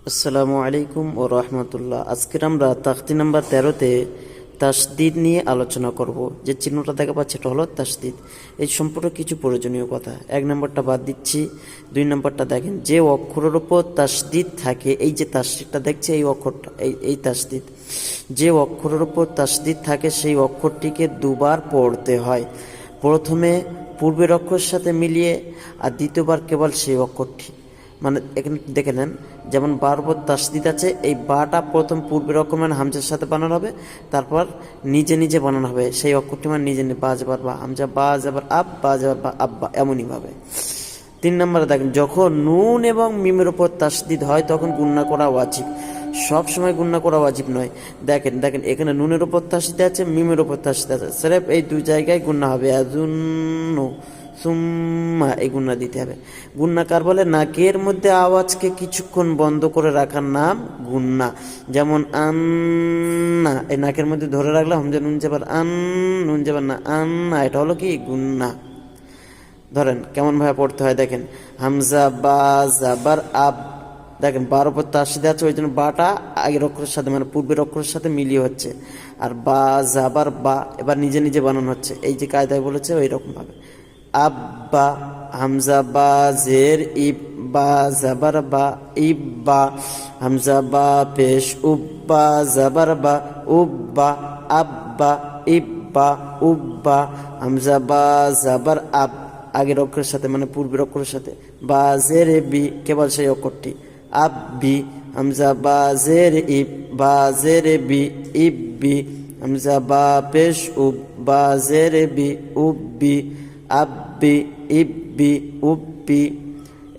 আসসালামু আলাইকুম ও রহমতুল্লাহ। আজকের আমরা তাখতি নাম্বার 13-তে তাসদিদ নিয়ে আলোচনা করব। যে চিহ্নটা দেখা পাচ্ছে এটা হলো তাসদিদ। এই সম্পর্কে কিছু প্রয়োজনীয় কথা। 1 নম্বরটা বাদ দিচ্ছি। 2 নম্বরটা দেখেন, যে অক্ষরের উপর তাসদিদ থাকে, এই যে তাসদিদটা দেখছে, এই অক্ষরটা এই তাসদিদ, যে অক্ষরের উপর তাসদিদ থাকে সেই অক্ষরটিকে দুবার পড়তে হয়। প্রথমে পূর্বের অক্ষরের সাথে মিলিয়ে, আর দ্বিতীয়বার কেবল সেই অক্ষরটি। মানে এখানে দেখে নেন, যেমন বার উপর তাসদিদ আছে, এই বাটা প্রথম পূর্বের অক্ষর মানে হামজার সাথে বানানো হবে, তারপর নিজে নিজে বানানো হবে সেই অক্ষরটি, মানে নিজে নিজে, বা যাবার বা, হামজা বা যাবার আব, বা যাবার বা আব্বা, এমনইভাবে। 3 নম্বরে দেখেন, যখন নুন এবং মিমের উপর তাসদিদ হয় তখন গুণনা করা ওয়াজিব। সব সময় গুণনা করা ওয়াজিব নয়। দেখেন দেখেন এখানে নুনের উপর তাসদিদ আছে, মিমের উপর তাসদিদ আছে, স্রেফ এই 2 জায়গায় গুণনা হবে। আযুন্নু সুম্মা, এই গুণনা দিতে হবে। গুণনা কার বলে? নাকের মধ্যে আওয়াজকে কিছুক্ষণ বন্ধ করে রাখার নাম গুণনা। যেমন আন্না, এই নাকের মধ্যে ধরে রাখলাম, হামজা নুন যাবার আন, নুন যাবার না, আন্না, এটা হলো কি গুণনা। ধরেন কেমন ভাবে পড়তে হয় দেখেন, হামজা বা জাবার আব, দেখেন বার উপর তাসদিদ আছে, ওই জন্য বাটা আগের অক্ষরের সাথে মানে পূর্বের অক্ষরের সাথে মিলিয়ে হচ্ছে। আর বা জাবার বা এবার নিজে নিজে বানানো হচ্ছে, এই যে কায়দায় বলেছে ওই রকম ভাবে। আব্বা, হামজা বা জের ইব, বা জাবার বা, ইব্বা, হামজা বা পেশ উব্বা জাবার বা, উব্বা, আব্বা, ইব্বা, উব্বা, হামজা বা জাবার আব, আগের অক্ষরের সাথে মানে পূর্বের অক্ষরের সাথে। বা জের বি, কেবল সেই অক্ষরটি। আব্বি, হামজা বা জের ইব, বা জের বি, ইব্বি, হামজা বা পেশ উব, বা জের বি, উব্বি, আব্বি, ইব্বি, উব্বি,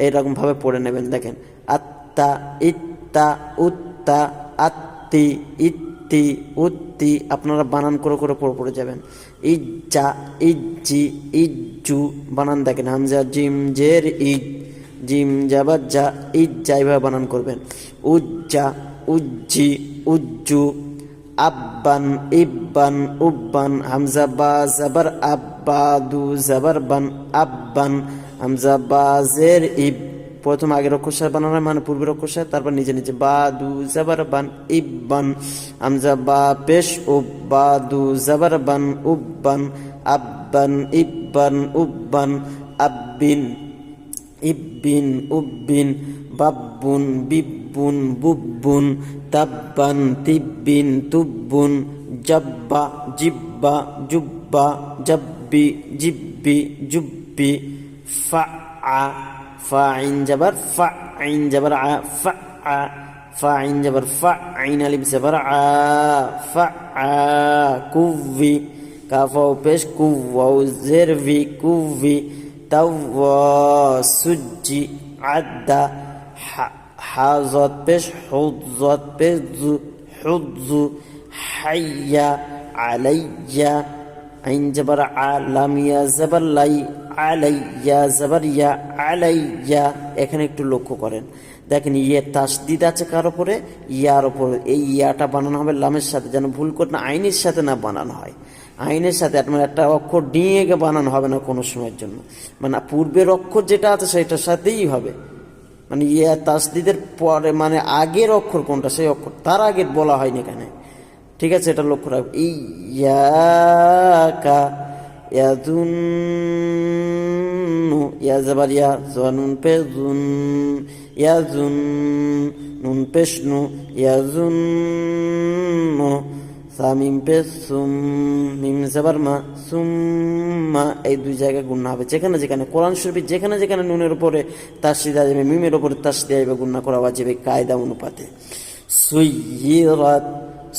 এইরকম ভাবে পড়ে নেবেন। দেখেন, আত্তা, ইত্তা, উত্তা, আত্তি, ইত্তি, উত্তি, আপনারা বানান করে করে পড়ে যাবেন। ইজ্জা, ইজ্জি, ইজ্জু, বানান দেখেন, হামজা জিম জের ইজ, জিম জাবার যা, ইজ্জা, এইভাবে বানান করবেন। উজ্জা, উজ্জি, উজ্জু, আব্বান, ইব্বান, উব্বান, হামজা বা জাবার আব্বাদু জাবার বান, আব্বান, হামজা বা জের ইব, প্রথম আগের অক্ষর সাথে বানানো হয় মানে পূর্বের অক্ষর সাথে, তারপর নিজে নিজে। বাদু জাবার বান, ইব্বান, হামজা বা পেশ উব, বাদু জাবার বান, উব্বান, আব্বান, ইব্বান, উব্বান, আব্বিন, ইব্বিন, উব্বিন, বাব্বুন, বিব্বুন, বুব্বুন, তাব্বান, তিব্বিন, তুব্বুন, জাব্বা, জিব্বা, জুব্বা, জাব্বি, জিব্বি, জুব্বি, ফা, ফা আইন যাবার ফা, আইন যাবার আ, ফা, ফা আইন যাবার ফা, আইন আলিফ যাবার আ, ফা, কুভি, কাফাও পেশ কুওয়াও জের ভি, কুভি, তাওয়া, সুজ্জি, আদ্দা, হাজত পেশ হুজ্জত পেশ জু, হুজ্জু, হাইয়া, আলাইয়া, আইন যাবার আ, লামিয়া যাবার লাই, আলাইয়া যাবার ইয়া, আলাইয়া। এখানে একটু লক্ষ্য করেন, দেখেন ইয়ে তাসদিদ আছে কার উপরে? ইয়ার উপরে। এই ইয়াটা বানানো হবে লামের সাথে, যেন ভুল করে না আইনের সাথে না বানানো হয়। আইনের সাথে মানে একটা অক্ষর ডিঙে বানানো হবে না কোনো সময়ের জন্য, মানে পূর্বের অক্ষর যেটা আছে সেটার সাথেই হবে। মানে ইয়া তাসদিদের পরে মানে আগের অক্ষর কোনটা সেই অক্ষর তার আগে বলা হয়নি এখানে, ঠিক আছে? এটা লক্ষ্য রাখবে। ইয়াকা, ইয়াজুন্নু, ইয়া যাবার ইয়া, নুন পেশ জুন, ইয়াজুন, নুন পেশ নু, ইয়াজুন্নু, সামিম পেশ সুম, মিম যাবার মা, সুম্মা, এই 2 জায়গায় গুণনা হবে। যেখানে যেখানে কোরআন শরীফে যেখানে যেখানে নুনের উপরে তাসদিদ আসবে, মিমের উপরে তাসদিদ আসবে, গুণনা করা ওয়াজিব কায়দা অনুপাতে। সুইয়িরাত,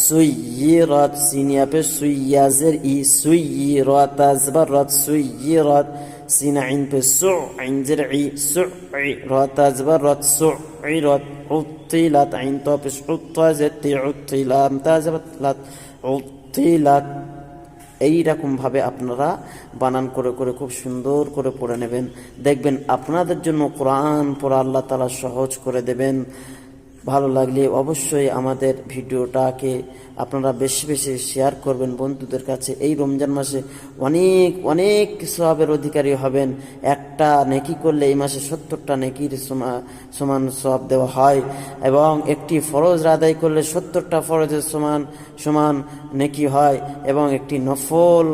সুইয়িরাত, সিনিয়া পেশ সুইয়া জের ই, সুইয়িরাত, তাজবার রাত, সুইয়িরাত, সিনা আইন পেশ সু, আইন জের ই, সুই, রাত তাজবার রাত, সুইরাত, উত্তিলাত, আইন তো পেশ উত্তা জের তি, উত্তিলাম তাজবার লাত, উত্তিলাত। এইরকম ভাবে আপনারা বানান করে করে খুব সুন্দর করে পড়ে নেবেন। দেখবেন আপনাদের জন্য কোরআন পড়া আল্লাহ তাআলা সহজ করে দেবেন। ভালো লাগলে অবশ্যই আমাদের ভিডিওটাকে আপনারা বেশি বেশি শেয়ার করবেন বন্ধুদের কাছে। এই রমজান মাসে অনেক অনেক সওয়াবের অধিকারী হবেন। একটা নেকি করলে এই মাসে 70টা নেকির সমান সওয়াব দেওয়া হয়, এবং একটি ফরজ আদায় করলে 70টা ফরজের সমান সমান নেকি হয়, এবং একটি নফল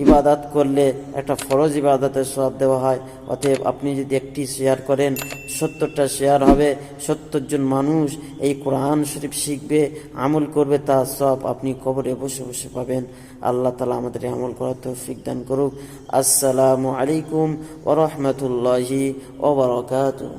ইবাদত করলে একটা ফরজ ইবাদতের সওয়াব দেওয়া হয়। অতএব আপনি যদি একটি শেয়ার করেন 70টা শেয়ার হবে, 70 জন মানুষ এই কোরআন শরীফ শিখবে, আমল করবে, তার সওয়াব আপনি কবরে বসে বসে পাবেন। আল্লাহ তাআলা আমাদের আমল করার তৌফিক দান করুক। আসসালামু আলাইকুম ওয়া রাহমাতুল্লাহি ওয়া বারাকাতুহু।